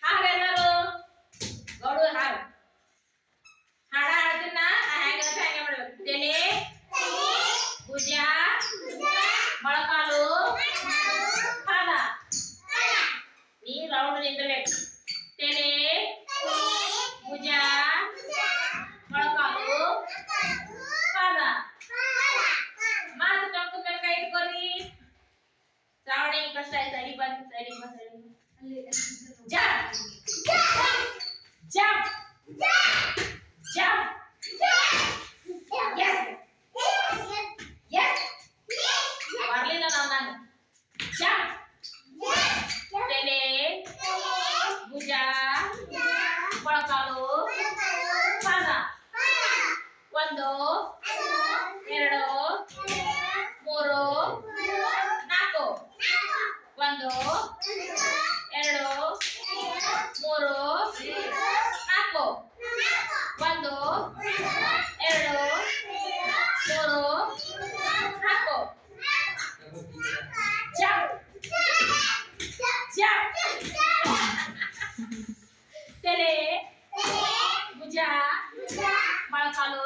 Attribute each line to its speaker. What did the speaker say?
Speaker 1: ಹಾಗೆಲ್ಲರೂ ಗೌಡು ಹಾಡು ಹಾಡ ಹಾಡ್ತೀನ ಹೆಂಗೆ ಹೆಂಗೆ ಮಾಡ್ಬೇಕು ತಲೆ ಭುಜ ಮೊಳಕಾಲು ಪಾದ ನೀ ರೌಂಡ್ ನಿಂದಿರ್ಬೇಕು ತಲೆ ಭುಜ ಮೊಳಕಾಲು ಪಾದ ಮಾತು ಟೊಂಕು ಮೇಲೆ ಕೈ ಇಟ್ಕೊರಿ ಶ್ರಾವಣಿ ಕಷ್ಟ ಆಯ್ತು ಸೈಡಿಗೆ ಬಂದು jump jump jump yes yes ಬರ್ಲಿಲ್ಲ ನಾನು ಜಂಪ್ ತಲೆ ಭುಜ ಮೊಳಕಾಲು ಪಾದ ಒಂದು ಎರಡು ಮೂರು ನಾಲ್ಕು ಒಂದು ಎರಡು ಮೂರು ನಾಲ್ಕು ಒಂದು ಎರಡು ಮೂರು ನಾಲ್ಕು ಜಂಪ್ ಜಂಪ್ ತಲೆ ಭುಜ ಮೊಳಕಾಲು